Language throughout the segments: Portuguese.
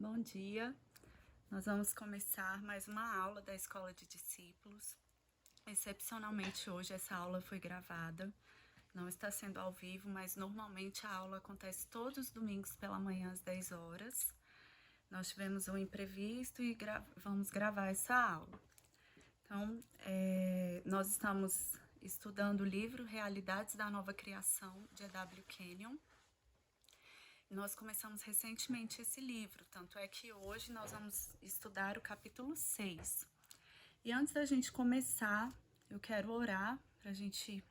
Bom dia. Nós vamos começar mais uma aula da Escola de Discípulos. Excepcionalmente hoje essa aula foi gravada, não está sendo ao vivo, mas normalmente a aula acontece todos os domingos pela manhã às 10 horas. Nós tivemos um imprevisto e vamos gravar essa aula. Então, nós estamos estudando o livro Realidades da Nova Criação, de E.W. Kenyon. Nós começamos recentemente esse livro, tanto é que hoje nós vamos estudar o capítulo 6. E antes da gente começar, eu quero orar para a gente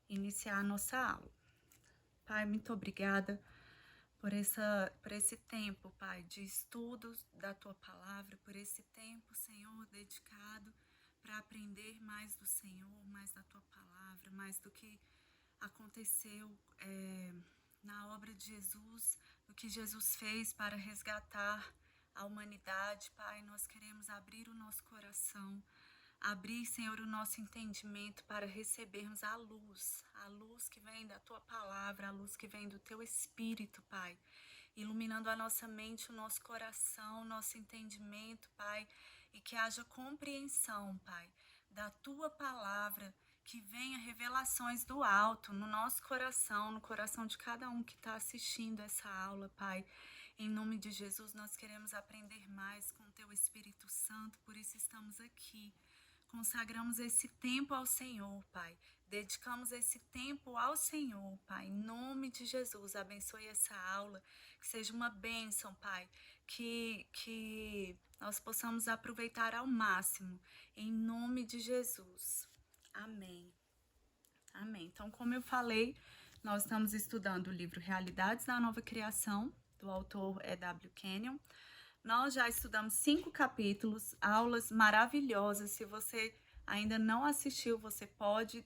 iniciar a nossa aula. Pai, muito obrigada por esse tempo, Pai, de estudos da Tua Palavra, por esse tempo, Senhor, dedicado para aprender mais do Senhor, mais da Tua Palavra, mais do que aconteceu na obra de Jesus, o que Jesus fez para resgatar a humanidade. Pai, nós queremos abrir o nosso coração, abrir, Senhor, o nosso entendimento para recebermos a luz que vem da Tua Palavra, a luz que vem do Teu Espírito, Pai, iluminando a nossa mente, o nosso coração, o nosso entendimento, Pai, e que haja compreensão, Pai, da Tua Palavra, que venha revelações do alto no nosso coração, no coração de cada um que está assistindo essa aula, Pai. Em nome de Jesus, nós queremos aprender mais com o Teu Espírito Santo, por isso estamos aqui. Consagramos esse tempo ao Senhor, Pai. Dedicamos esse tempo ao Senhor, Pai. Em nome de Jesus, abençoe essa aula, que seja uma bênção, Pai. Que nós possamos aproveitar ao máximo, em nome de Jesus. Amém. Amém. Então, como eu falei, nós estamos estudando o livro Realidades da Nova Criação, do autor E.W. Kenyon. Nós já estudamos 5 capítulos, aulas maravilhosas. Se você ainda não assistiu, você pode,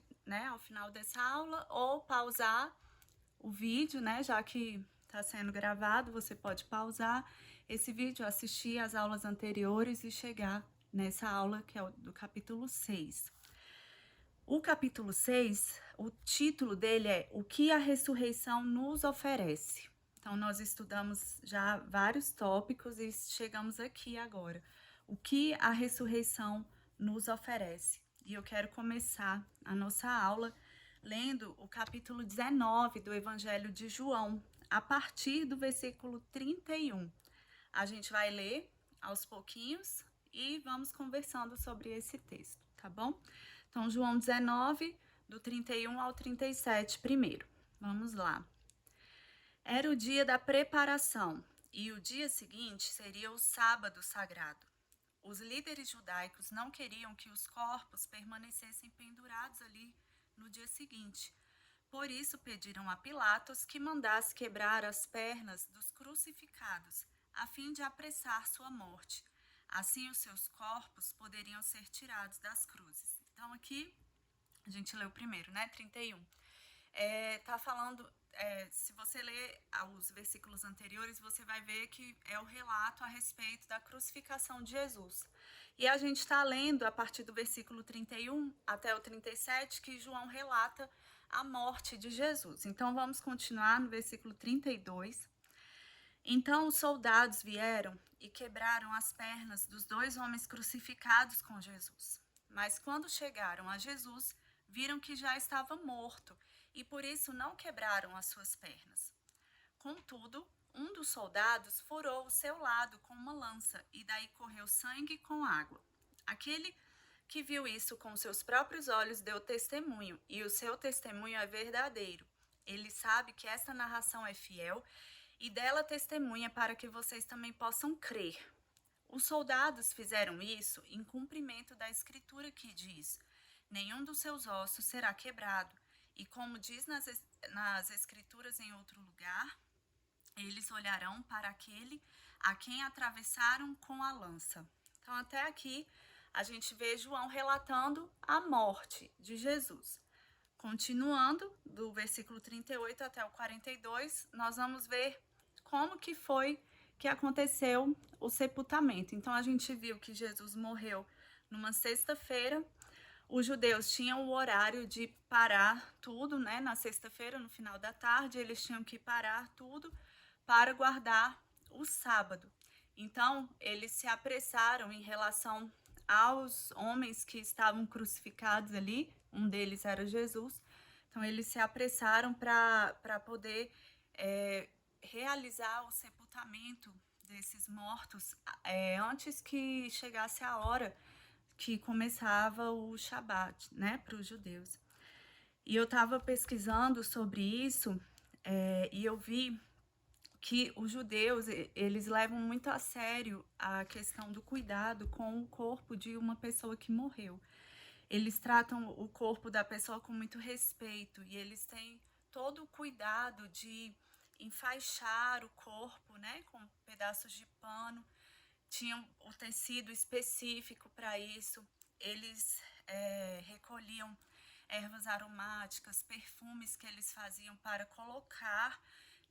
ao final dessa aula, ou pausar o vídeo, já que está sendo gravado, você pode pausar esse vídeo, assistir as aulas anteriores e chegar nessa aula que é do capítulo 6. O capítulo 6, o título dele é O que a ressurreição nos oferece. Então, nós estudamos já vários tópicos e chegamos aqui agora. O que a ressurreição nos oferece. E eu quero começar a nossa aula lendo o capítulo 19 do Evangelho de João, a partir do versículo 31. A gente vai ler aos pouquinhos e vamos conversando sobre esse texto, tá bom? Então, João 19, do 31 ao 37 primeiro. Vamos lá. Era o dia da preparação e o dia seguinte seria o sábado sagrado. Os líderes judaicos não queriam que os corpos permanecessem pendurados ali no dia seguinte. Por isso pediram a Pilatos que mandasse quebrar as pernas dos crucificados, a fim de apressar sua morte. Assim os seus corpos poderiam ser tirados das cruzes. Então aqui, a gente leu primeiro, 31. Tá falando, se você ler os versículos anteriores, você vai ver que é o relato a respeito da crucificação de Jesus. E a gente está lendo a partir do versículo 31 até o 37, que João relata a morte de Jesus. Então vamos continuar no versículo 32. Então os soldados vieram e quebraram as pernas dos 2 homens crucificados com Jesus. Mas quando chegaram a Jesus, viram que já estava morto e por isso não quebraram as suas pernas. Contudo, um dos soldados furou o seu lado com uma lança e daí correu sangue com água. Aquele que viu isso com seus próprios olhos deu testemunho e o seu testemunho é verdadeiro. Ele sabe que esta narração é fiel e dela testemunha para que vocês também possam crer. Os soldados fizeram isso em cumprimento da escritura que diz: nenhum dos seus ossos será quebrado. E como diz nas escrituras em outro lugar, eles olharão para aquele a quem atravessaram com a lança. Então, até aqui, a gente vê João relatando a morte de Jesus. Continuando, do versículo 38 até o 42, nós vamos ver como que foi que aconteceu o sepultamento. Então, a gente viu que Jesus morreu numa sexta-feira. Os judeus tinham o horário de parar tudo, na sexta-feira, no final da tarde, eles tinham que parar tudo para guardar o sábado. Então, eles se apressaram em relação aos homens que estavam crucificados ali, um deles era Jesus. Então, eles se apressaram para poder realizar o sepultamento desses mortos antes que chegasse a hora que começava o Shabat, né, para os judeus. E eu estava pesquisando sobre isso e eu vi que os judeus, eles levam muito a sério a questão do cuidado com o corpo de uma pessoa que morreu. Eles tratam o corpo da pessoa com muito respeito e eles têm todo o cuidado de enfaixar o corpo, né, com pedaços de pano. Tinham o tecido específico para isso. Eles recolhiam ervas aromáticas, perfumes que eles faziam para colocar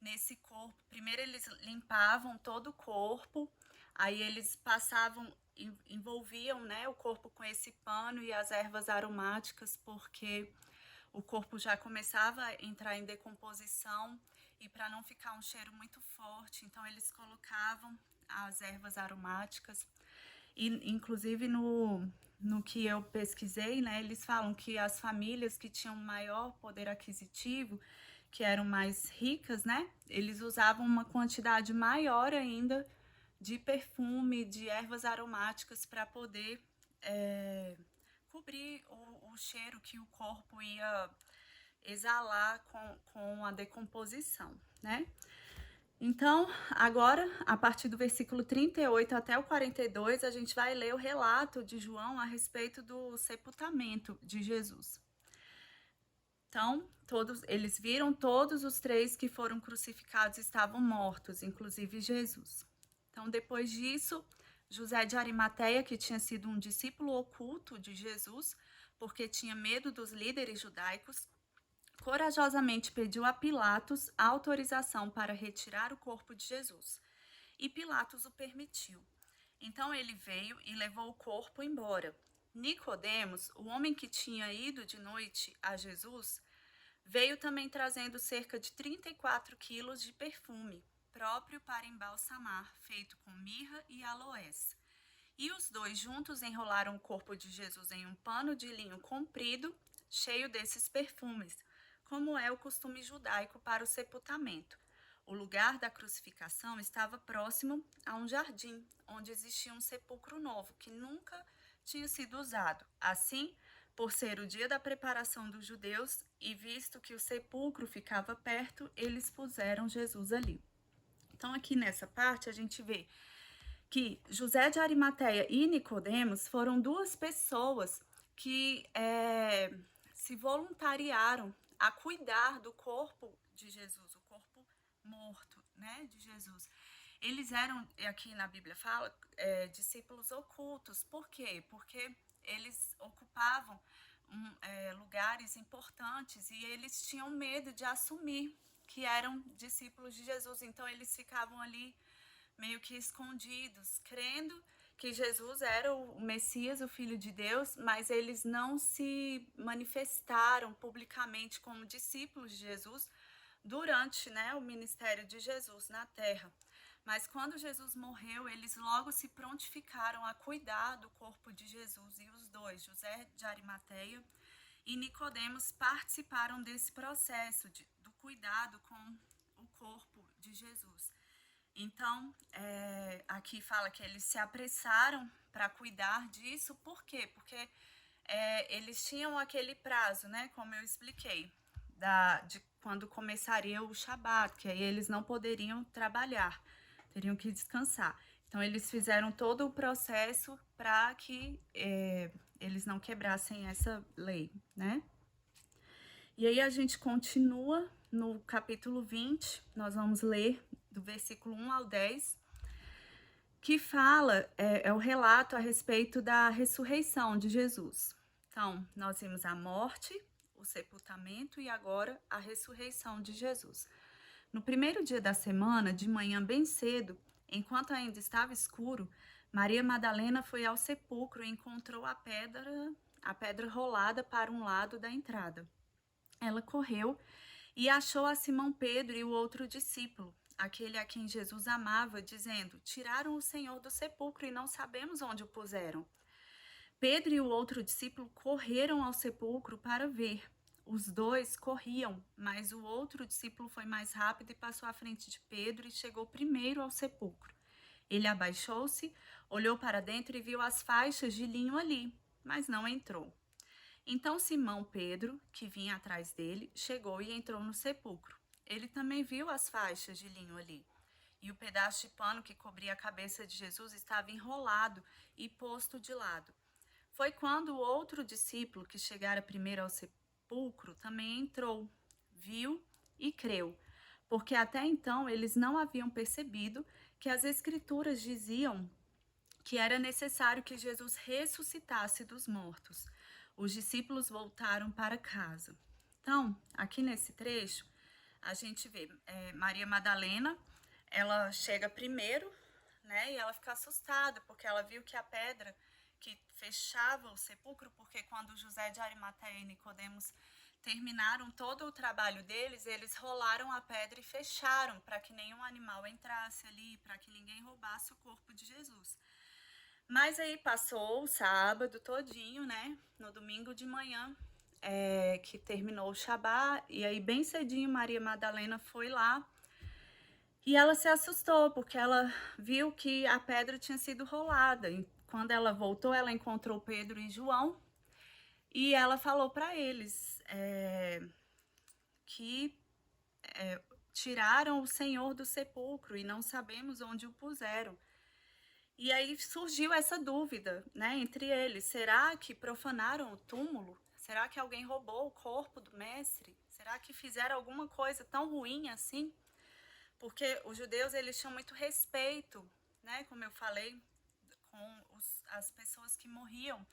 nesse corpo. Primeiro eles limpavam todo o corpo, aí eles passavam, envolviam, né, o corpo com esse pano e as ervas aromáticas, porque o corpo já começava a entrar em decomposição e para não ficar um cheiro muito forte, então eles colocavam as ervas aromáticas. E inclusive no que eu pesquisei, né, eles falam que as famílias que tinham maior poder aquisitivo, que eram mais ricas, né, eles usavam uma quantidade maior ainda de perfume, de ervas aromáticas para poder cobrir o cheiro que o corpo ia exalar com a decomposição, né? Então, agora, a partir do versículo 38 até o 42, a gente vai ler o relato de João a respeito do sepultamento de Jesus. Então, eles viram todos os três que foram crucificados estavam mortos, inclusive Jesus. Então, depois disso, José de Arimateia, que tinha sido um discípulo oculto de Jesus, porque tinha medo dos líderes judaicos, corajosamente pediu a Pilatos a autorização para retirar o corpo de Jesus. E Pilatos o permitiu. Então ele veio e levou o corpo embora. Nicodemos, o homem que tinha ido de noite a Jesus, veio também trazendo cerca de 34 quilos de perfume, próprio para embalsamar, feito com mirra e aloés. E os dois juntos enrolaram o corpo de Jesus em um pano de linho comprido, cheio desses perfumes, como é o costume judaico para o sepultamento. O lugar da crucificação estava próximo a um jardim, onde existia um sepulcro novo, que nunca tinha sido usado. Assim, por ser o dia da preparação dos judeus e visto que o sepulcro ficava perto, eles puseram Jesus ali. Então, aqui nessa parte, a gente vê que José de Arimateia e Nicodemos foram duas pessoas que se voluntariaram a cuidar do corpo de Jesus, o corpo morto, né, de Jesus. Eles eram, aqui na Bíblia fala, discípulos ocultos. Por quê? Porque eles ocupavam lugares importantes e eles tinham medo de assumir que eram discípulos de Jesus. Então, eles ficavam ali meio que escondidos, crendo que Jesus era o Messias, o Filho de Deus, mas eles não se manifestaram publicamente como discípulos de Jesus durante, né, o ministério de Jesus na terra. Mas quando Jesus morreu, eles logo se prontificaram a cuidar do corpo de Jesus. E os dois, José de Arimateia e Nicodemos, participaram desse processo do cuidado com o corpo de Jesus. Então, aqui fala que eles se apressaram para cuidar disso. Por quê? Porque eles tinham aquele prazo, né? Como eu expliquei, de quando começaria o Shabat, que aí eles não poderiam trabalhar, teriam que descansar. Então, eles fizeram todo o processo para que eles não quebrassem essa lei, né? E aí a gente continua no capítulo 20, nós vamos ler do versículo 1 ao 10, que fala, é o relato a respeito da ressurreição de Jesus. Então, nós vimos a morte, o sepultamento e agora a ressurreição de Jesus. No primeiro dia da semana, de manhã bem cedo, enquanto ainda estava escuro, Maria Madalena foi ao sepulcro e encontrou a pedra rolada para um lado da entrada. Ela correu e achou a Simão Pedro e o outro discípulo, aquele a quem Jesus amava, dizendo: tiraram o Senhor do sepulcro e não sabemos onde o puseram. Pedro e o outro discípulo correram ao sepulcro para ver. Os dois corriam, mas o outro discípulo foi mais rápido e passou à frente de Pedro e chegou primeiro ao sepulcro. Ele abaixou-se, olhou para dentro e viu as faixas de linho ali, mas não entrou. Então Simão Pedro, que vinha atrás dele, chegou e entrou no sepulcro. Ele também viu as faixas de linho ali. E o pedaço de pano que cobria a cabeça de Jesus estava enrolado e posto de lado. Foi quando o outro discípulo, que chegara primeiro ao sepulcro, também entrou, viu e creu, porque até então eles não haviam percebido que as Escrituras diziam que era necessário que Jesus ressuscitasse dos mortos. Os discípulos voltaram para casa. Então, aqui nesse trecho, a gente vê Maria Madalena, ela chega primeiro, né, e ela fica assustada, porque ela viu que a pedra que fechava o sepulcro, porque quando José de Arimateia e Nicodemos terminaram todo o trabalho deles, eles rolaram a pedra e fecharam para que nenhum animal entrasse ali, para que ninguém roubasse o corpo de Jesus. Mas aí passou o sábado todinho, né? No domingo de manhã, que terminou o Shabá, e aí bem cedinho Maria Madalena foi lá e ela se assustou, porque ela viu que a pedra tinha sido rolada. E quando ela voltou, ela encontrou Pedro e João e ela falou para eles que tiraram o Senhor do sepulcro e não sabemos onde o puseram. E aí surgiu essa dúvida, né, entre eles. Será que profanaram o túmulo? Será que alguém roubou o corpo do mestre? Será que fizeram alguma coisa tão ruim assim? Porque os judeus, eles tinham muito respeito, né, como eu falei, com as pessoas que morriam.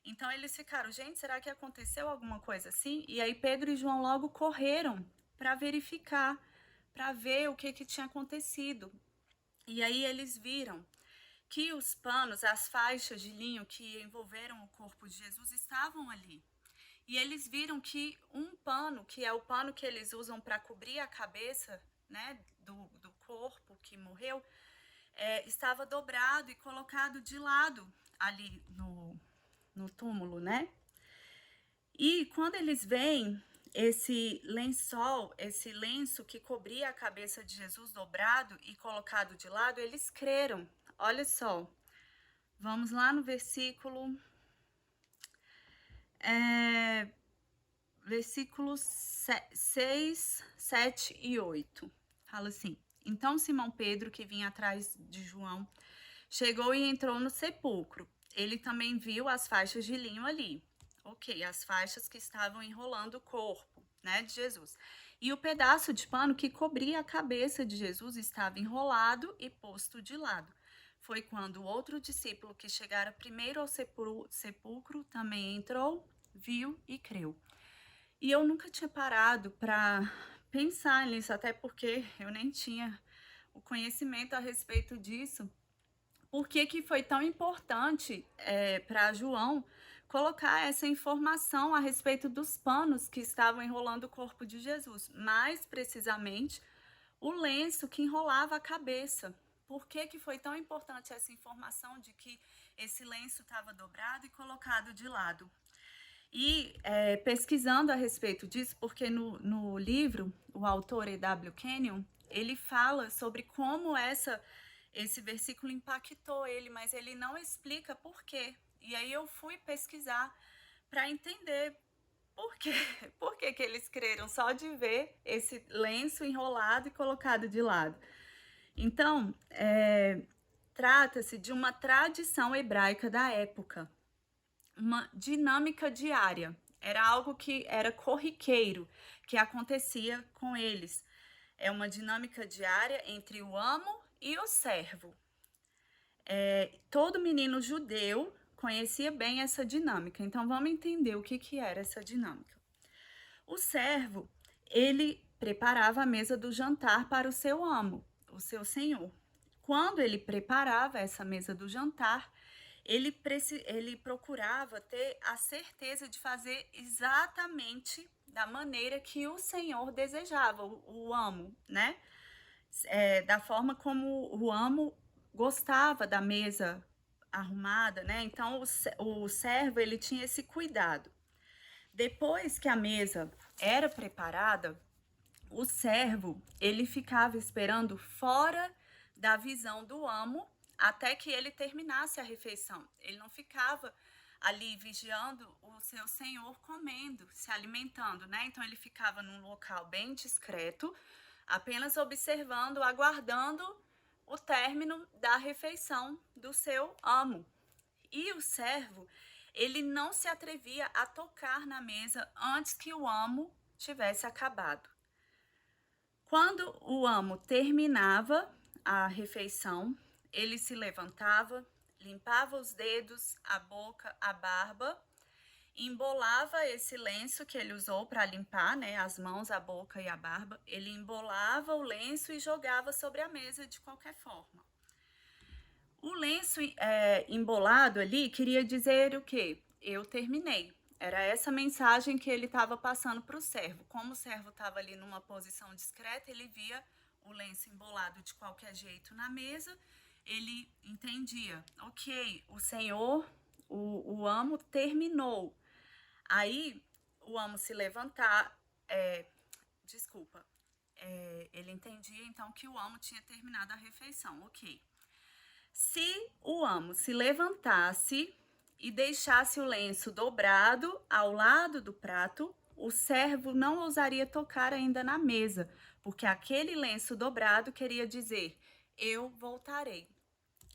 Então eles ficaram, gente, será que aconteceu alguma coisa assim? E aí Pedro e João logo correram para verificar, para ver o que tinha acontecido. E aí eles viram que os panos, as faixas de linho que envolveram o corpo de Jesus estavam ali. E eles viram que um pano, que é o pano que eles usam para cobrir a cabeça, né, do corpo que morreu, estava dobrado e colocado de lado ali no túmulo, né? E quando eles veem esse lençol, esse lenço que cobria a cabeça de Jesus dobrado e colocado de lado, eles creram. Olha só, vamos lá no versículos 6, 7 e 8. Fala assim: então Simão Pedro, que vinha atrás de João, chegou e entrou no sepulcro. Ele também viu as faixas de linho ali. Ok, as faixas que estavam enrolando o corpo, né, de Jesus. E o pedaço de pano que cobria a cabeça de Jesus estava enrolado e posto de lado. Foi quando o outro discípulo que chegara primeiro ao sepulcro também entrou, viu e creu. E eu nunca tinha parado para pensar nisso, até porque eu nem tinha o conhecimento a respeito disso. Por que foi tão importante para João colocar essa informação a respeito dos panos que estavam enrolando o corpo de Jesus? Mais precisamente, o lenço que enrolava a cabeça. Por que foi tão importante essa informação de que esse lenço estava dobrado e colocado de lado? E pesquisando a respeito disso, porque no livro, o autor E.W. Kenyon, ele fala sobre como esse versículo impactou ele, mas ele não explica por quê. E aí eu fui pesquisar para entender por quê. Por que eles creram só de ver esse lenço enrolado e colocado de lado. Então, trata-se de uma tradição hebraica da época, uma dinâmica diária. Era algo que era corriqueiro, que acontecia com eles. É uma dinâmica diária entre o amo e o servo. Todo menino judeu conhecia bem essa dinâmica. Então, vamos entender o que era essa dinâmica. O servo, ele preparava a mesa do jantar para o seu amo, o seu senhor. Quando ele preparava essa mesa do jantar, ele procurava ter a certeza de fazer exatamente da maneira que o senhor desejava, o amo, né? da forma como o amo gostava da mesa arrumada, né? Então o servo ele tinha esse cuidado. Depois que a mesa era preparada, o servo ele ficava esperando fora da visão do amo até que ele terminasse a refeição. Ele não ficava ali vigiando o seu senhor comendo, se alimentando, né? Então ele ficava num local bem discreto, apenas observando, aguardando o término da refeição do seu amo. E o servo, ele não se atrevia a tocar na mesa antes que o amo tivesse acabado. Quando o amo terminava a refeição, ele se levantava, limpava os dedos, a boca, a barba, embolava esse lenço que ele usou para limpar, né, as mãos, a boca e a barba. Ele embolava o lenço e jogava sobre a mesa de qualquer forma. O lenço embolado ali queria dizer o quê? Eu terminei. Era essa mensagem que ele estava passando para o servo. Como o servo estava ali numa posição discreta, ele via o lenço embolado de qualquer jeito na mesa, ele entendia, ok, o senhor, o amo terminou. Aí o amo se levantar, ele entendia então que o amo tinha terminado a refeição, ok. Se o amo se levantasse e deixasse o lenço dobrado ao lado do prato, o servo não ousaria tocar ainda na mesa, porque aquele lenço dobrado queria dizer: eu voltarei.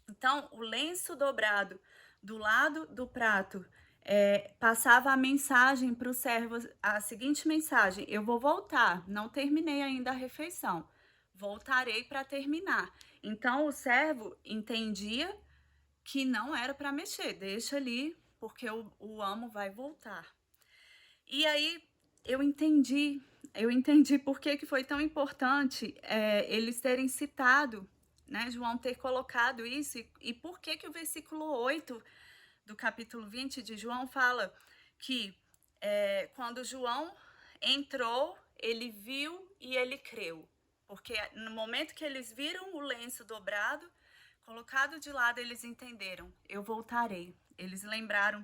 Então, o lenço dobrado do lado do prato passava a mensagem para o servo, a seguinte mensagem: eu vou voltar, não terminei ainda a refeição, voltarei para terminar. Então, o servo entendia que não era para mexer, deixa ali, porque o amo vai voltar. E aí eu entendi por que foi tão importante eles terem citado, né, João ter colocado isso, e por que o versículo 8 do capítulo 20 de João fala que quando João entrou, ele viu e ele creu. Porque no momento que eles viram o lenço dobrado, colocado de lado, eles entenderam, eu voltarei. Eles lembraram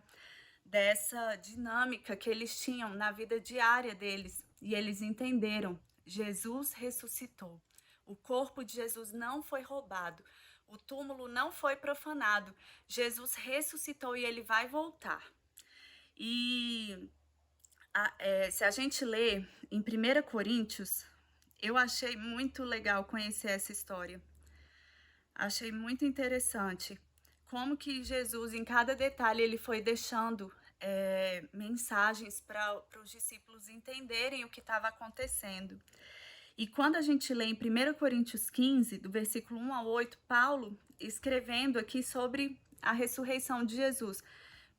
dessa dinâmica que eles tinham na vida diária deles. E eles entenderam, Jesus ressuscitou. O corpo de Jesus não foi roubado. O túmulo não foi profanado. Jesus ressuscitou e ele vai voltar. E se a gente lê em 1 Coríntios, eu achei muito legal conhecer essa história. Achei muito interessante como que Jesus, em cada detalhe, ele foi deixando mensagens para os discípulos entenderem o que estava acontecendo. E quando a gente lê em 1 Coríntios 15, do versículo 1 ao 8, Paulo escrevendo aqui sobre a ressurreição de Jesus.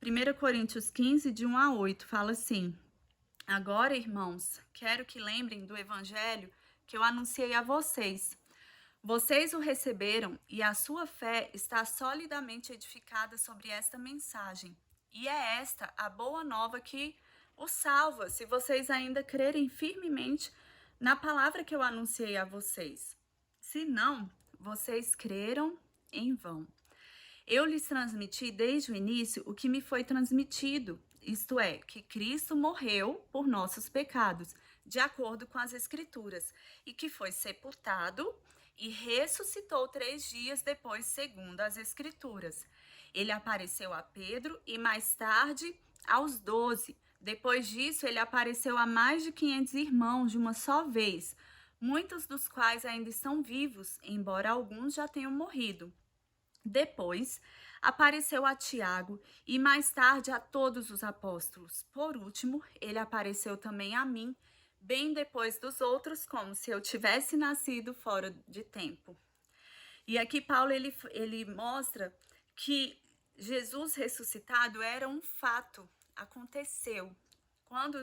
1 Coríntios 15, de 1 a 8, fala assim: agora, irmãos, quero que lembrem do evangelho que eu anunciei a vocês. Vocês o receberam e a sua fé está solidamente edificada sobre esta mensagem. E é esta a boa nova que os salva, se vocês ainda crerem firmemente na palavra que eu anunciei a vocês. Se não, vocês creram em vão. Eu lhes transmiti desde o início o que me foi transmitido, isto é, que Cristo morreu por nossos pecados, de acordo com as Escrituras, e que foi sepultado e ressuscitou 3 dias depois, segundo as Escrituras. Ele apareceu a Pedro e mais tarde aos 12. Depois disso, ele apareceu a mais de 500 irmãos de uma só vez, muitos dos quais ainda estão vivos, embora alguns já tenham morrido. Depois, apareceu a Tiago e mais tarde a todos os apóstolos. Por último, ele apareceu também a mim, bem depois dos outros, como se eu tivesse nascido fora de tempo. E aqui Paulo ele mostra que Jesus ressuscitado era um fato, aconteceu. Quando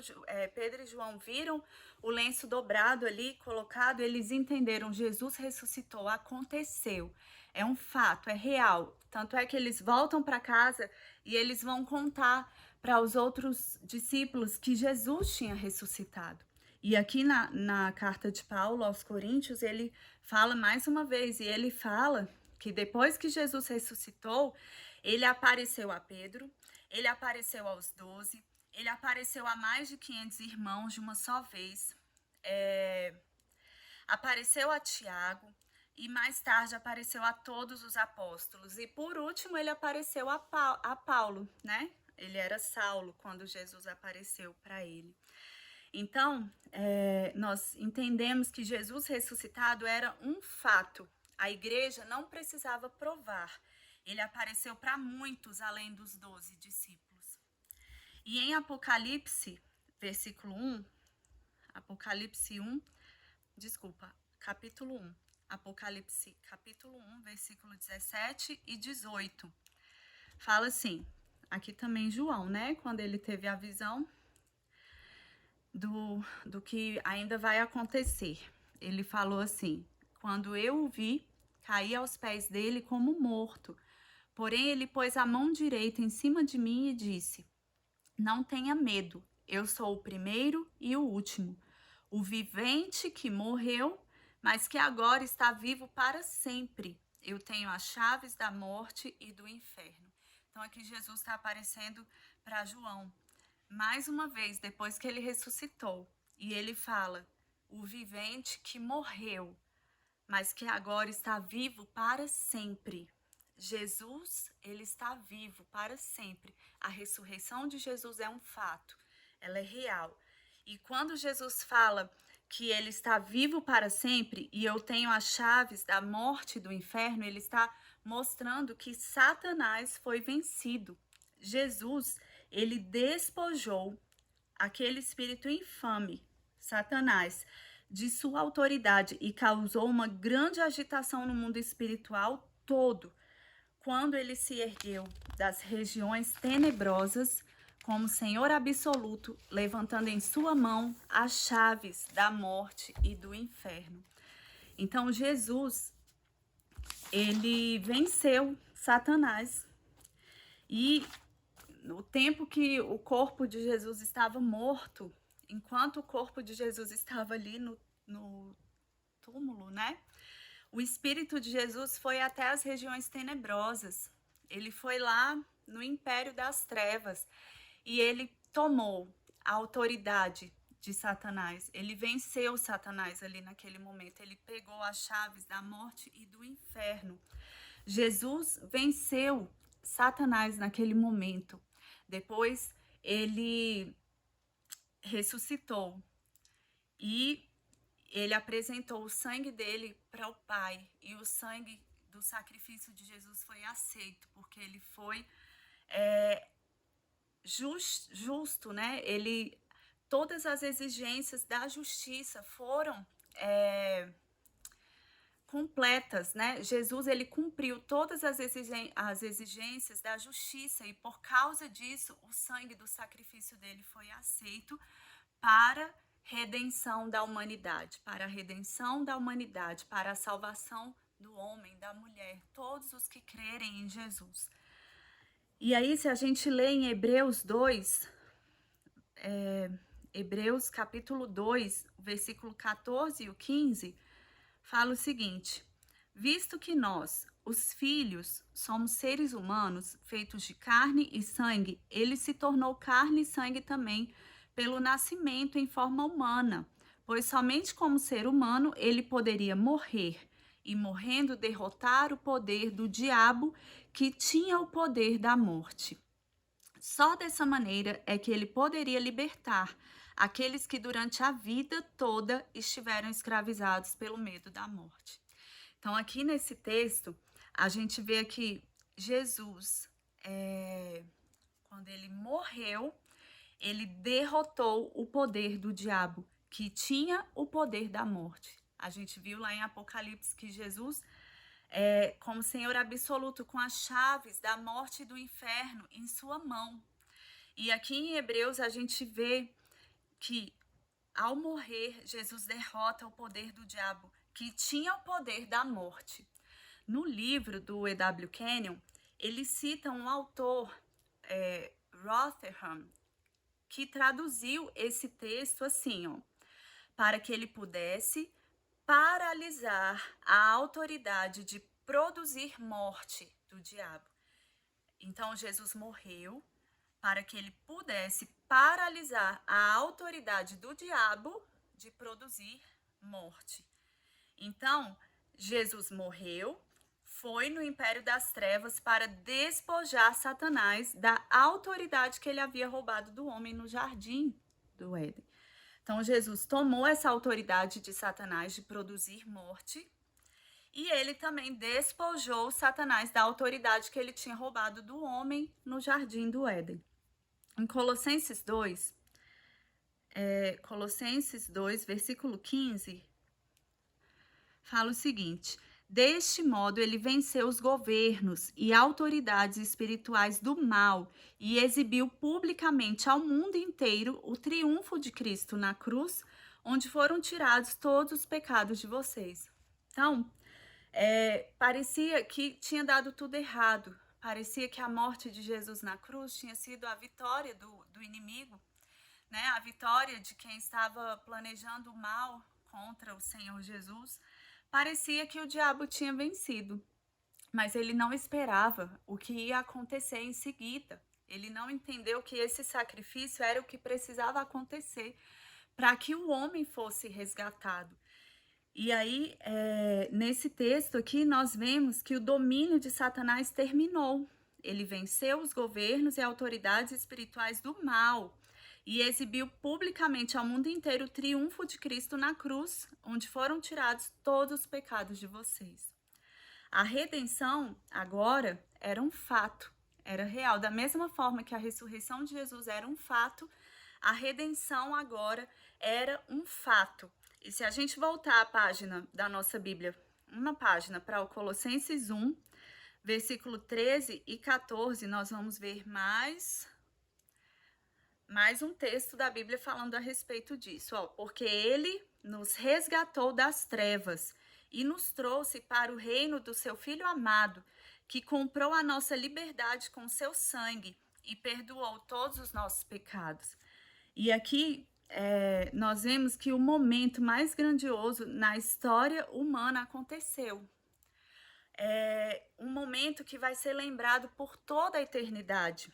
Pedro e João viram o lenço dobrado ali, colocado, eles entenderam, Jesus ressuscitou, aconteceu. É um fato, é real. Tanto é que eles voltam para casa e eles vão contar para os outros discípulos que Jesus tinha ressuscitado. E aqui na carta de Paulo aos Coríntios, ele fala mais uma vez, e ele fala que depois que Jesus ressuscitou, ele apareceu a Pedro, ele apareceu aos 12, ele apareceu a mais de 500 irmãos de uma só vez, apareceu a Tiago, e mais tarde apareceu a todos os apóstolos. E por último, ele apareceu a Paulo, né? Ele era Saulo quando Jesus apareceu para ele. Então, nós entendemos que Jesus ressuscitado era um fato. A igreja não precisava provar. Ele apareceu para muitos, além dos 12 discípulos. E em Apocalipse, capítulo 1. Apocalipse, capítulo 1, versículo 17 e 18. Fala assim, aqui também João, né? Quando ele teve a visão do que ainda vai acontecer. Ele falou assim: quando eu o vi, caí aos pés dele como morto. Porém, ele pôs a mão direita em cima de mim e disse: não tenha medo, eu sou o primeiro e o último, o vivente que morreu, mas que agora está vivo para sempre. Eu tenho as chaves da morte e do inferno. Então, aqui Jesus está aparecendo para João mais uma vez, depois que ele ressuscitou, e ele fala: o vivente que morreu, mas que agora está vivo para sempre. Jesus, ele está vivo para sempre. A ressurreição de Jesus é um fato, ela é real. E quando Jesus fala que ele está vivo para sempre e eu tenho as chaves da morte e do inferno, ele está mostrando que Satanás foi vencido. Jesus, ele despojou aquele espírito infame, Satanás, de sua autoridade e causou uma grande agitação no mundo espiritual todo, quando ele se ergueu das regiões tenebrosas como Senhor absoluto, levantando em sua mão as chaves da morte e do inferno. Então Jesus, ele venceu Satanás, e no tempo que o corpo de Jesus estava morto, enquanto o corpo de Jesus estava ali no túmulo, né? O Espírito de Jesus foi até as regiões tenebrosas. Ele foi lá no império das trevas e ele tomou a autoridade de Satanás. Ele venceu Satanás ali naquele momento. Ele pegou as chaves da morte e do inferno. Jesus venceu Satanás naquele momento. Depois ele ressuscitou e ele apresentou o sangue dele para o Pai, e o sangue do sacrifício de Jesus foi aceito, porque ele foi justo, né? Todas as exigências da justiça foram completas, né? Jesus, ele cumpriu todas as exigências da justiça, e por causa disso, o sangue do sacrifício dele foi aceito para redenção da humanidade, para a redenção da humanidade, para a salvação do homem, da mulher, todos os que crerem em Jesus. E aí, se a gente lê em Hebreus 2, Hebreus capítulo 2, versículo 14 e o 15, fala o seguinte: visto que nós, os filhos, somos seres humanos, feitos de carne e sangue, ele se tornou carne e sangue também pelo nascimento em forma humana, pois somente como ser humano ele poderia morrer, e morrendo derrotar o poder do diabo, que tinha o poder da morte. Só dessa maneira é que ele poderia libertar aqueles que durante a vida toda estiveram escravizados pelo medo da morte. Então, aqui nesse texto, a gente vê que Jesus, quando ele morreu, ele derrotou o poder do diabo, que tinha o poder da morte. A gente viu lá em Apocalipse que Jesus, como Senhor absoluto, com as chaves da morte e do inferno em sua mão. E aqui em Hebreus a gente vê que, ao morrer, Jesus derrota o poder do diabo, que tinha o poder da morte. No livro do E.W. Kenyon, ele cita um autor, Rotherham, que traduziu esse texto assim, ó: para que ele pudesse paralisar a autoridade de produzir morte do diabo. Então, Jesus morreu para que ele pudesse paralisar a autoridade do diabo de produzir morte. Então, Jesus morreu, foi no império das trevas para despojar Satanás da autoridade que ele havia roubado do homem no jardim do Éden. Então, Jesus tomou essa autoridade de Satanás de produzir morte e ele também despojou Satanás da autoridade que ele tinha roubado do homem no jardim do Éden. Em Colossenses 2, versículo 15, fala o seguinte: deste modo ele venceu os governos e autoridades espirituais do mal e exibiu publicamente ao mundo inteiro o triunfo de Cristo na cruz, onde foram tirados todos os pecados de vocês. Então, parecia que tinha dado tudo errado. Parecia que a morte de Jesus na cruz tinha sido a vitória do inimigo, né? A vitória de quem estava planejando o mal contra o Senhor Jesus. Parecia que o diabo tinha vencido, mas ele não esperava o que ia acontecer em seguida. Ele não entendeu que esse sacrifício era o que precisava acontecer para que o homem fosse resgatado. E aí, nesse texto aqui, nós vemos que o domínio de Satanás terminou. Ele venceu os governos e autoridades espirituais do mal e exibiu publicamente ao mundo inteiro o triunfo de Cristo na cruz, onde foram tirados todos os pecados de vocês. A redenção, agora, era um fato, era real. Da mesma forma que a ressurreição de Jesus era um fato, a redenção agora era um fato. E se a gente voltar à página da nossa Bíblia, uma página para o Colossenses 1, versículo 13 e 14, nós vamos ver mais um texto da Bíblia falando a respeito disso. Porque ele nos resgatou das trevas e nos trouxe para o reino do seu Filho amado, que comprou a nossa liberdade com seu sangue e perdoou todos os nossos pecados. E aqui nós vemos que o momento mais grandioso na história humana aconteceu. Um momento que vai ser lembrado por toda a eternidade.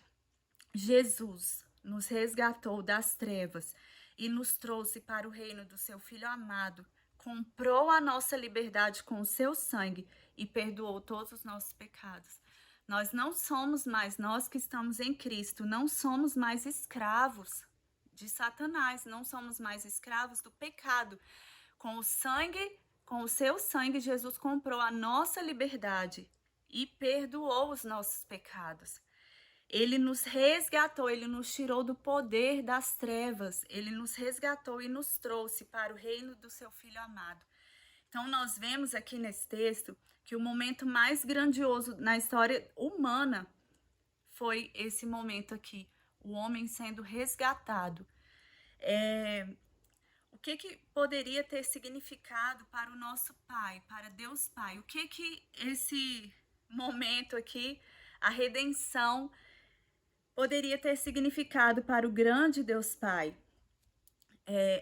Jesus nos resgatou das trevas e nos trouxe para o reino do seu Filho amado, comprou a nossa liberdade com o seu sangue e perdoou todos os nossos pecados. Nós não somos mais, nós que estamos em Cristo, não somos mais escravos de Satanás, não somos mais escravos do pecado. Com o seu sangue, Jesus comprou a nossa liberdade e perdoou os nossos pecados. Ele nos resgatou, ele nos tirou do poder das trevas, ele nos resgatou e nos trouxe para o reino do seu Filho amado. Então, nós vemos aqui nesse texto que o momento mais grandioso na história humana foi esse momento aqui, o homem sendo resgatado. O que poderia ter significado para o nosso Pai, para Deus Pai? O que esse momento aqui, a redenção, poderia ter significado para o grande Deus Pai?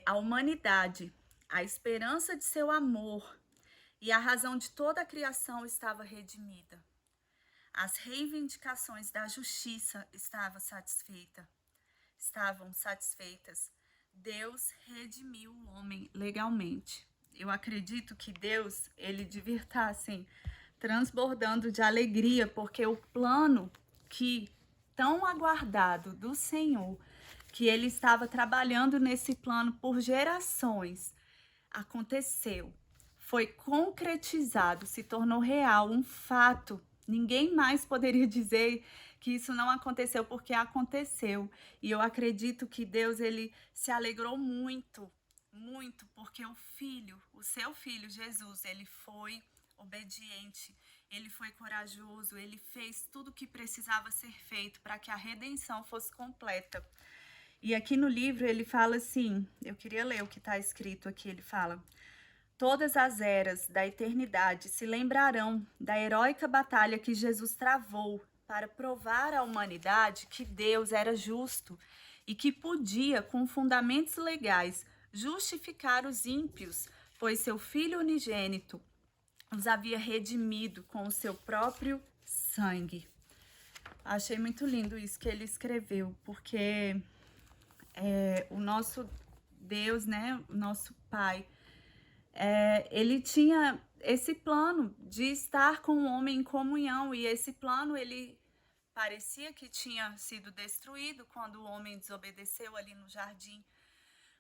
A humanidade, a esperança de seu amor e a razão de toda a criação estava redimida. As reivindicações da justiça estavam satisfeitas. Deus redimiu o homem legalmente. Eu acredito que Deus, ele devia estar assim, transbordando de alegria, porque o plano que tão aguardado do Senhor, que ele estava trabalhando nesse plano por gerações, aconteceu, foi concretizado, se tornou real, um fato. Ninguém mais poderia dizer que isso não aconteceu, porque aconteceu. E eu acredito que Deus, ele se alegrou muito, muito, porque o seu filho Jesus, ele foi obediente, ele foi corajoso, ele fez tudo o que precisava ser feito para que a redenção fosse completa. E aqui no livro ele fala assim, eu queria ler o que está escrito aqui, ele fala: todas as eras da eternidade se lembrarão da heróica batalha que Jesus travou para provar à humanidade que Deus era justo e que podia, com fundamentos legais, justificar os ímpios, pois seu Filho unigênito os havia redimido com o seu próprio sangue. Achei muito lindo isso que ele escreveu, porque o nosso Deus, né, o nosso Pai, ele tinha esse plano de estar com o homem em comunhão, e esse plano ele parecia que tinha sido destruído quando o homem desobedeceu ali no jardim.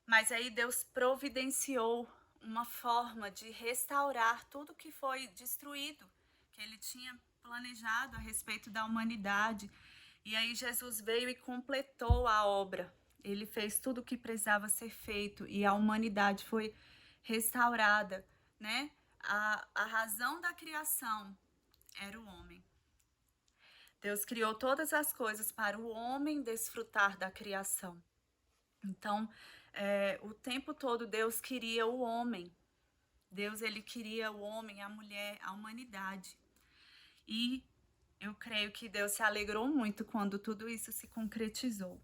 Mas aí Deus providenciou uma forma de restaurar tudo que foi destruído, que ele tinha planejado a respeito da humanidade. E aí Jesus veio e completou a obra. Ele fez tudo o que precisava ser feito e a humanidade foi restaurada, né? A razão da criação era o homem. Deus criou todas as coisas para o homem desfrutar da criação. Então, o tempo todo Deus queria o homem. Deus, ele queria o homem, a mulher, a humanidade. E eu creio que Deus se alegrou muito quando tudo isso se concretizou.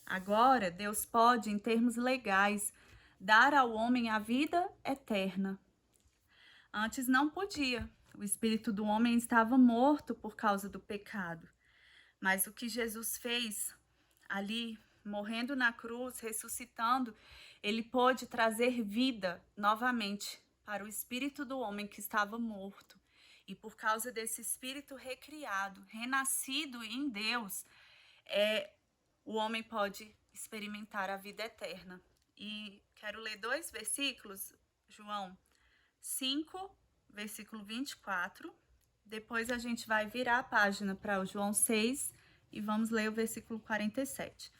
Agora, Deus pode, em termos legais, dar ao homem a vida eterna. Antes não podia. O espírito do homem estava morto por causa do pecado. Mas o que Jesus fez ali, morrendo na cruz, ressuscitando, ele pôde trazer vida novamente para o espírito do homem que estava morto. E por causa desse espírito recriado, renascido em Deus, o homem pode experimentar a vida eterna. E quero ler 2 versículos, João 5, versículo 24. Depois a gente vai virar a página para o João 6 e vamos ler o versículo 47.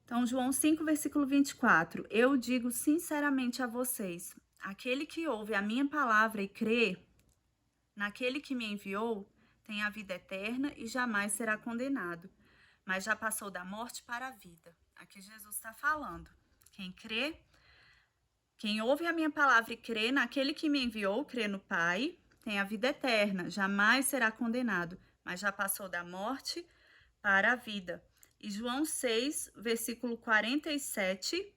Então, João 5, versículo 24. Eu digo sinceramente a vocês, aquele que ouve a minha palavra e crê naquele que me enviou, tem a vida eterna e jamais será condenado, mas já passou da morte para a vida. Aqui Jesus está falando. Quem ouve a minha palavra e crê naquele que me enviou, crê no Pai, tem a vida eterna, jamais será condenado, mas já passou da morte para a vida. E João 6, versículo 47,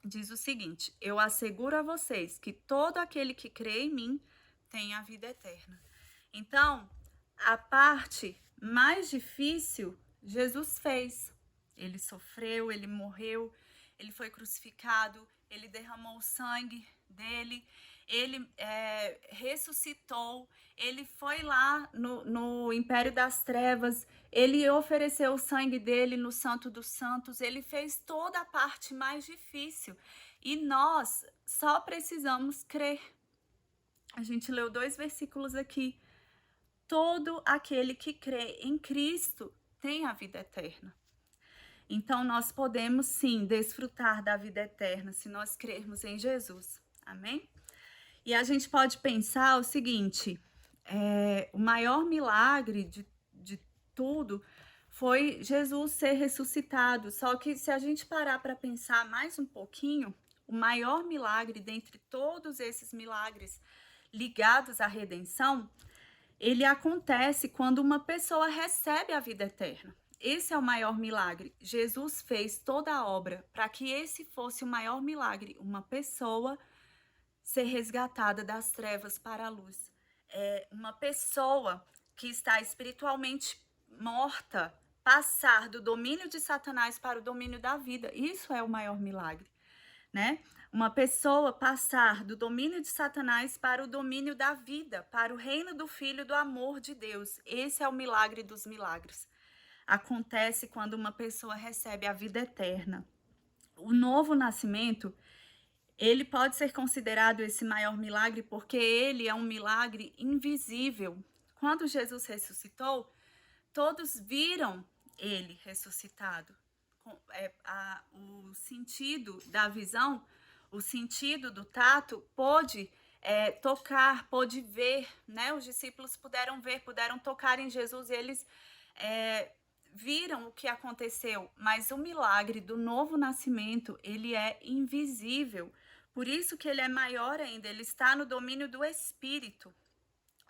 diz o seguinte: eu asseguro a vocês que todo aquele que crê em mim tem a vida eterna. Então, a parte mais difícil, Jesus fez. Ele sofreu, ele morreu, ele foi crucificado, ele derramou o sangue dele, ele ressuscitou, ele foi lá no Império das Trevas, ele ofereceu o sangue dele no Santo dos Santos, ele fez toda a parte mais difícil. E nós só precisamos crer. A gente leu 2 versículos aqui. Todo aquele que crê em Cristo tem a vida eterna. Então, nós podemos sim desfrutar da vida eterna se nós crermos em Jesus. Amém? E a gente pode pensar o seguinte: o maior milagre de tudo foi Jesus ser ressuscitado. Só que se a gente parar para pensar mais um pouquinho, o maior milagre dentre todos esses milagres ligados à redenção, ele acontece quando uma pessoa recebe a vida eterna. Esse é o maior milagre. Jesus fez toda a obra para que esse fosse o maior milagre, uma pessoa ser resgatada das trevas para a luz. Uma pessoa que está espiritualmente morta passar do domínio de Satanás para o domínio da vida. Isso é o maior milagre, né? Uma pessoa passar do domínio de Satanás para o domínio da vida, para o reino do Filho do amor de Deus. Esse é o milagre dos milagres. Acontece quando uma pessoa recebe a vida eterna. O novo nascimento, ele pode ser considerado esse maior milagre porque ele é um milagre invisível. Quando Jesus ressuscitou, todos viram ele ressuscitado. O sentido da visão, o sentido do tato pôde tocar, pôde ver, né? Os discípulos puderam ver, puderam tocar em Jesus e eles viram o que aconteceu, mas o milagre do novo nascimento, ele é invisível, por isso que ele é maior ainda, ele está no domínio do Espírito.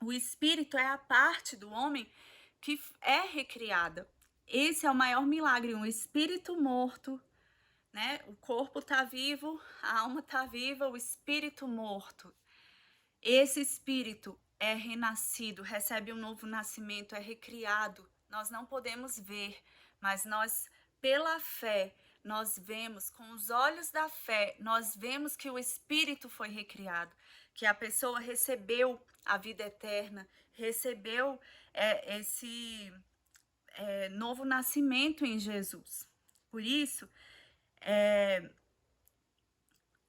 O Espírito é a parte do homem que é recriada. Esse é o maior milagre, um espírito morto né? O corpo está vivo, a alma está viva, o espírito morto. Esse espírito é renascido, recebe um novo nascimento, é recriado. Nós não podemos ver, mas nós, pela fé, nós vemos, com os olhos da fé, nós vemos que o espírito foi recriado, que a pessoa recebeu a vida eterna, recebeu esse novo nascimento em Jesus. Por isso,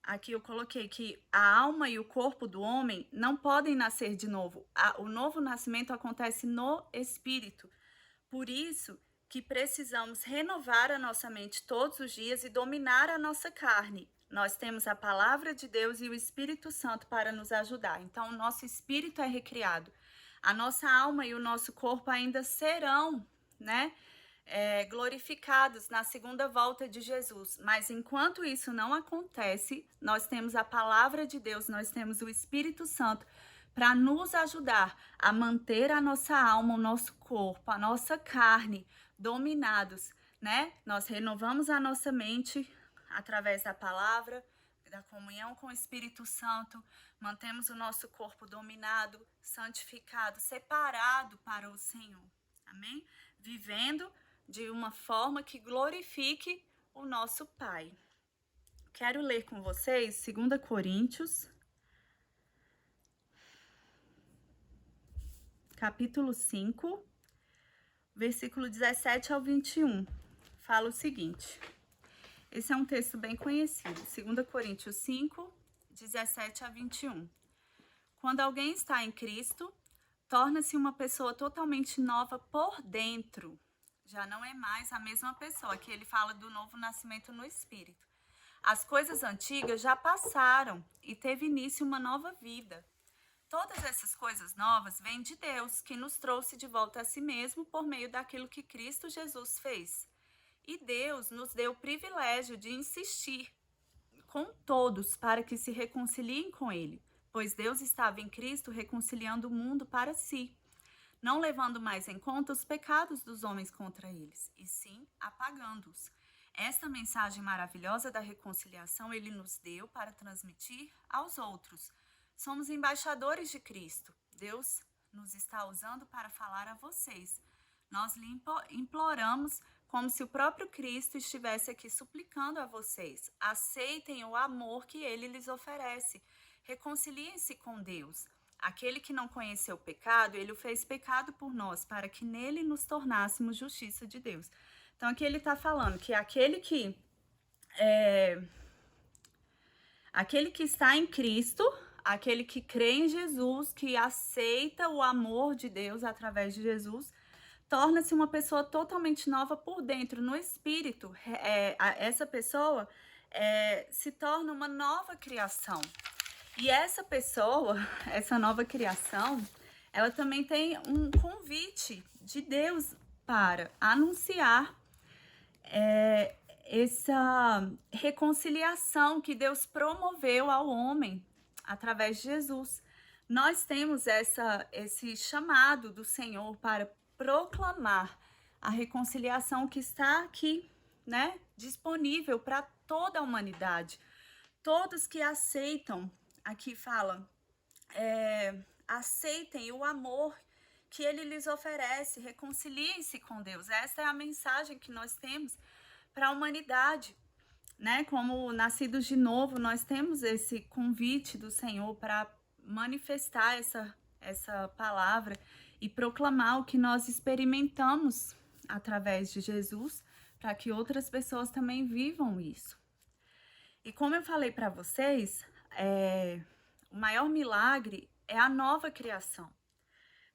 aqui eu coloquei que a alma e o corpo do homem não podem nascer de novo. O novo nascimento acontece no espírito. Por isso que precisamos renovar a nossa mente todos os dias e dominar a nossa carne. Nós temos a palavra de Deus e o Espírito Santo para nos ajudar. Então, o nosso espírito é recriado. A nossa alma e o nosso corpo ainda serão, né? Glorificados na segunda volta de Jesus. Mas enquanto isso não acontece, nós temos a palavra de Deus, nós temos o Espírito Santo para nos ajudar a manter a nossa alma, o nosso corpo, a nossa carne dominados, né? Nós renovamos a nossa mente através da palavra, da comunhão com o Espírito Santo, mantemos o nosso corpo dominado, santificado, separado para o Senhor. Amém? Vivendo de uma forma que glorifique o nosso Pai. Quero ler com vocês 2 Coríntios, capítulo 5, versículo 17 ao 21. Fala o seguinte. Esse é um texto bem conhecido. 2 Coríntios 5, 17 a 21. Quando alguém está em Cristo, torna-se uma pessoa totalmente nova por dentro. Já não é mais a mesma pessoa. Aqui ele fala do novo nascimento no Espírito. As coisas antigas já passaram e teve início uma nova vida. Todas essas coisas novas vêm de Deus, que nos trouxe de volta a si mesmo por meio daquilo que Cristo Jesus fez. E Deus nos deu o privilégio de insistir com todos para que se reconciliem com Ele, pois Deus estava em Cristo reconciliando o mundo para si, não levando mais em conta os pecados dos homens contra eles, e sim apagando-os. Esta mensagem maravilhosa da reconciliação Ele nos deu para transmitir aos outros. Somos embaixadores de Cristo. Deus nos está usando para falar a vocês. Nós lhe imploramos como se o próprio Cristo estivesse aqui suplicando a vocês. Aceitem o amor que Ele lhes oferece. Reconciliem-se com Deus. Aquele que não conheceu o pecado, Ele o fez pecado por nós, para que nele nos tornássemos justiça de Deus. Então, aqui ele está falando que aquele que está em Cristo, aquele que crê em Jesus, que aceita o amor de Deus através de Jesus, torna-se uma pessoa totalmente nova por dentro, no espírito. Essa pessoa se torna uma nova criação. E essa pessoa, essa nova criação, ela também tem um convite de Deus para anunciar essa reconciliação que Deus promoveu ao homem através de Jesus. Nós temos esse chamado do Senhor para proclamar a reconciliação que está aqui, né, disponível para toda a humanidade. Todos que aceitam, aqui fala, aceitem o amor que Ele lhes oferece, reconciliem-se com Deus. Essa é a mensagem que nós temos para a humanidade, né? Como nascidos de novo, nós temos esse convite do Senhor para manifestar essa palavra e proclamar o que nós experimentamos através de Jesus, para que outras pessoas também vivam isso. E como eu falei para vocês, o maior milagre é a nova criação.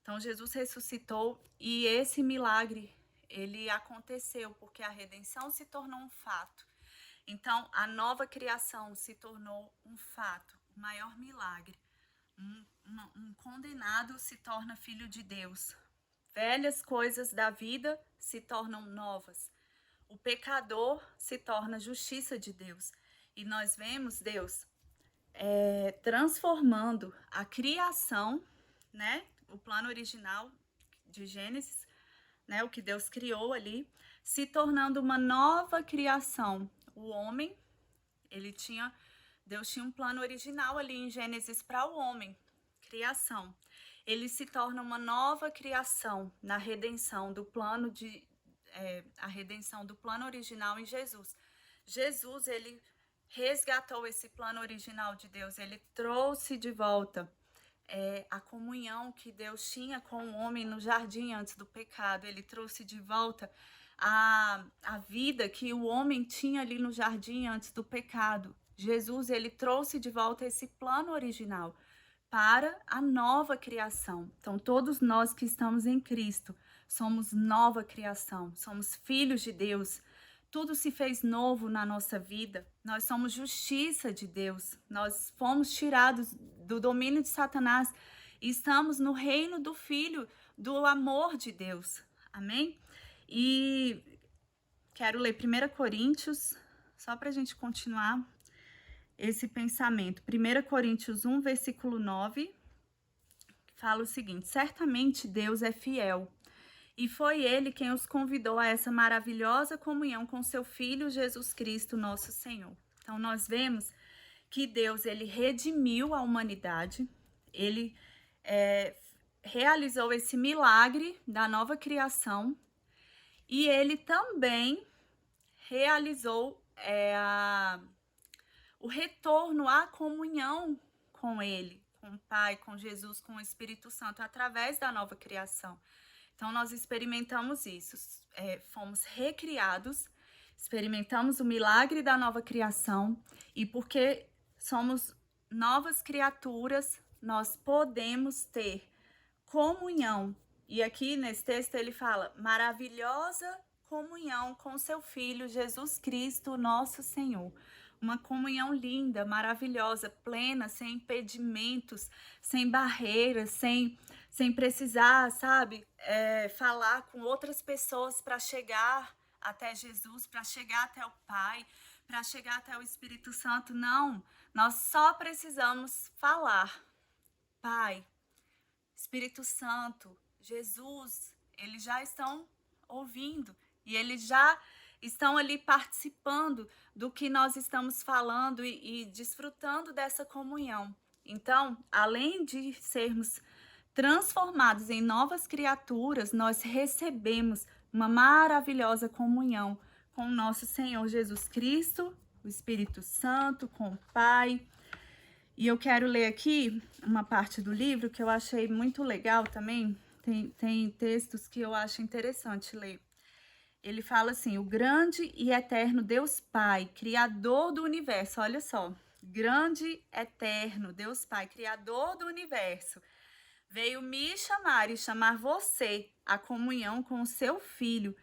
Então, Jesus ressuscitou e esse milagre, ele aconteceu porque a redenção se tornou um fato. Então, a nova criação se tornou um fato, o maior milagre. Um condenado se torna filho de Deus. Velhas coisas da vida se tornam novas. O pecador se torna justiça de Deus. E nós vemos Deus transformando a criação, né? O plano original de Gênesis, né? O que Deus criou ali, se tornando uma nova criação. o homem, Deus tinha um plano original ali em Gênesis para o homem, criação. Ele se torna uma nova criação na redenção do plano a redenção do plano original em Jesus. Jesus, ele resgatou esse plano original de Deus, ele trouxe de volta a comunhão que Deus tinha com o homem no jardim antes do pecado. Ele trouxe de volta a vida que o homem tinha ali no jardim antes do pecado. Jesus, ele trouxe de volta esse plano original para a nova criação. Então, todos nós que estamos em Cristo somos nova criação, somos filhos de Deus. Tudo se fez novo na nossa vida. Nós somos justiça de Deus. Nós fomos tirados do domínio de Satanás e estamos no reino do Filho, do amor de Deus. Amém? E quero ler 1 Coríntios, só para a gente continuar esse pensamento. 1 Coríntios 1, versículo 9, fala o seguinte: certamente Deus é fiel, e foi Ele quem os convidou a essa maravilhosa comunhão com seu Filho Jesus Cristo, nosso Senhor. Então, nós vemos que Deus, ele redimiu a humanidade, ele realizou esse milagre da nova criação, e ele também realizou o retorno à comunhão com ele, com o Pai, com Jesus, com o Espírito Santo, através da nova criação. Então, nós experimentamos isso, fomos recriados, experimentamos o milagre da nova criação, e porque somos novas criaturas, nós podemos ter comunhão. E aqui nesse texto ele fala, maravilhosa comunhão com seu Filho, Jesus Cristo, nosso Senhor. Uma comunhão linda, maravilhosa, plena, sem impedimentos, sem barreiras, sem precisar, sabe, falar com outras pessoas para chegar até Jesus, para chegar até o Pai, para chegar até o Espírito Santo. Não, nós só precisamos falar. Pai, Espírito Santo, Jesus, eles já estão ouvindo e eles já estão ali participando do que nós estamos falando e desfrutando dessa comunhão. Então, além de sermos transformados em novas criaturas, nós recebemos uma maravilhosa comunhão com o nosso Senhor Jesus Cristo, o Espírito Santo, com o Pai. E eu quero ler aqui uma parte do livro que eu achei muito legal também. Tem textos que eu acho interessante ler. Ele fala assim: o grande e eterno Deus Pai, Criador do universo, olha só, grande, eterno Deus Pai, Criador do universo, veio me chamar e chamar você à comunhão com o seu Filho,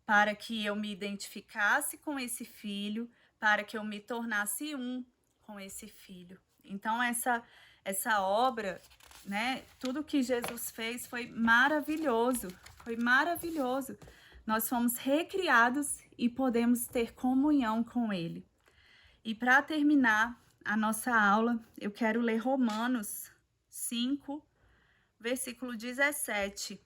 para que eu me identificasse com esse Filho, para que eu me tornasse um com esse Filho. Então, essa obra, né, tudo que Jesus fez foi maravilhoso, foi maravilhoso. Nós fomos recriados e podemos ter comunhão com Ele. E para terminar a nossa aula, eu quero ler Romanos 5, versículo 17.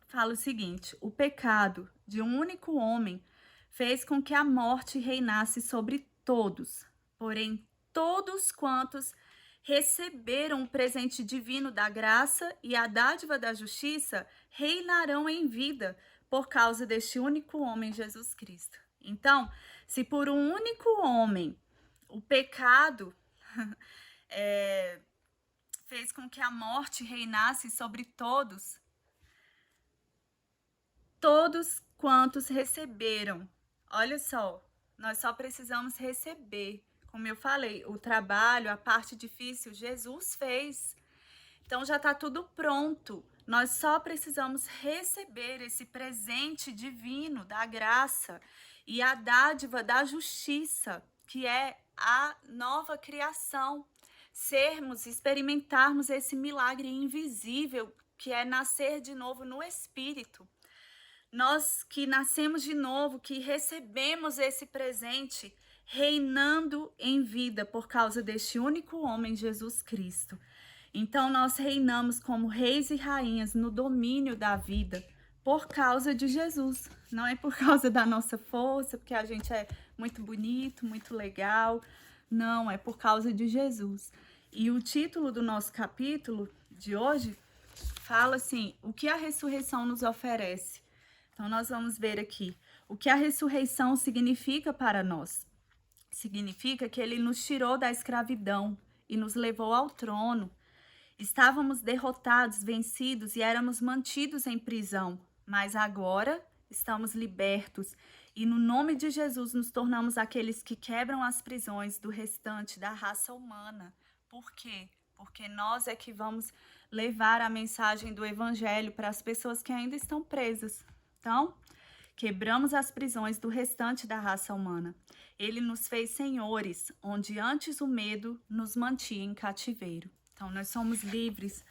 Fala o seguinte: o pecado de um único homem fez com que a morte reinasse sobre todos, porém todos quantos receberam o presente divino da graça e a dádiva da justiça reinarão em vida por causa deste único homem, Jesus Cristo. Então, se por um único homem o pecado fez com que a morte reinasse sobre todos, todos quantos receberam, olha só, nós só precisamos receber. Como eu falei, o trabalho, a parte difícil, Jesus fez. Então já está tudo pronto. Nós só precisamos receber esse presente divino da graça e a dádiva da justiça, que é a nova criação. Experimentarmos esse milagre invisível, que é nascer de novo no Espírito. Nós que nascemos de novo, que recebemos esse presente, reinando em vida por causa deste único homem, Jesus Cristo. Então, nós reinamos como reis e rainhas no domínio da vida, por causa de Jesus. Não é por causa da nossa força, porque a gente é muito bonito, muito legal. Não, é por causa de Jesus. E o título do nosso capítulo de hoje fala assim: o que a ressurreição nos oferece? Então, nós vamos ver aqui o que a ressurreição significa para nós. Significa que ele nos tirou da escravidão e nos levou ao trono. Estávamos derrotados, vencidos e éramos mantidos em prisão, mas agora estamos libertos e no nome de Jesus nos tornamos aqueles que quebram as prisões do restante da raça humana. Por quê? Porque nós é que vamos levar a mensagem do evangelho para as pessoas que ainda estão presas. Então, quebramos as prisões do restante da raça humana. Ele nos fez senhores, onde antes o medo nos mantinha em cativeiro. Então, nós somos livres,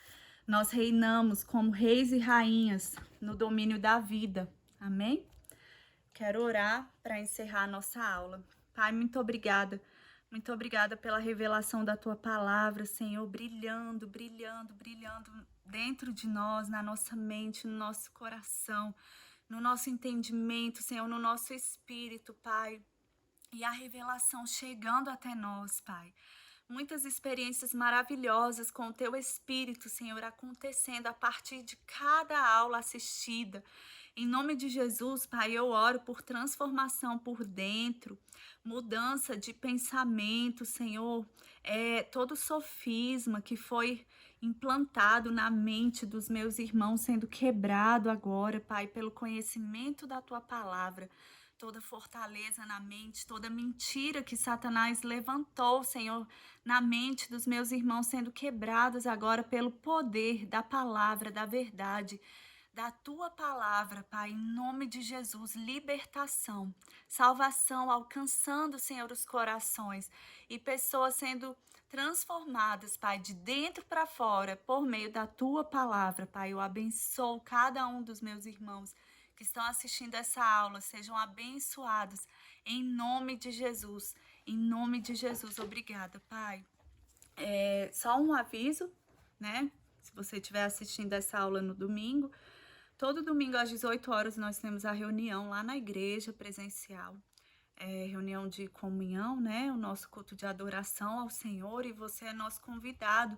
nós reinamos como reis e rainhas no domínio da vida. Amém? Quero orar para encerrar a nossa aula. Pai, muito obrigada. Muito obrigada pela revelação da tua palavra, Senhor, brilhando, brilhando, brilhando dentro de nós, na nossa mente, no nosso coração, no nosso entendimento, Senhor, no nosso espírito, Pai. E a revelação chegando até nós, Pai. Muitas experiências maravilhosas com o teu Espírito, Senhor, acontecendo a partir de cada aula assistida. Em nome de Jesus, Pai, eu oro por transformação por dentro, mudança de pensamento, Senhor. Todo sofisma que foi implantado na mente dos meus irmãos sendo quebrado agora, Pai, pelo conhecimento da tua palavra. Toda fortaleza na mente, toda mentira que Satanás levantou, Senhor, na mente dos meus irmãos sendo quebrados agora pelo poder da palavra, da verdade, da tua palavra, Pai, em nome de Jesus, libertação, salvação, alcançando, Senhor, os corações e pessoas sendo transformadas, Pai, de dentro para fora, por meio da tua palavra, Pai. Eu abençoo cada um dos meus irmãos que estão assistindo essa aula, sejam abençoados em nome de Jesus. Em nome de Jesus, obrigada, Pai. Só um aviso, né? Se você estiver assistindo essa aula no domingo, todo domingo às 18 horas nós temos a reunião lá na igreja presencial. Reunião de comunhão, né? O nosso culto de adoração ao Senhor, e você é nosso convidado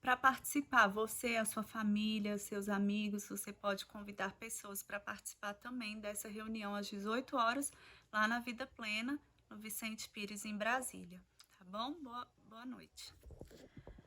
para participar. Você, a sua família, seus amigos, você pode convidar pessoas para participar também dessa reunião às 18 horas, lá na Vida Plena, no Vicente Pires, em Brasília. Tá bom? Boa noite.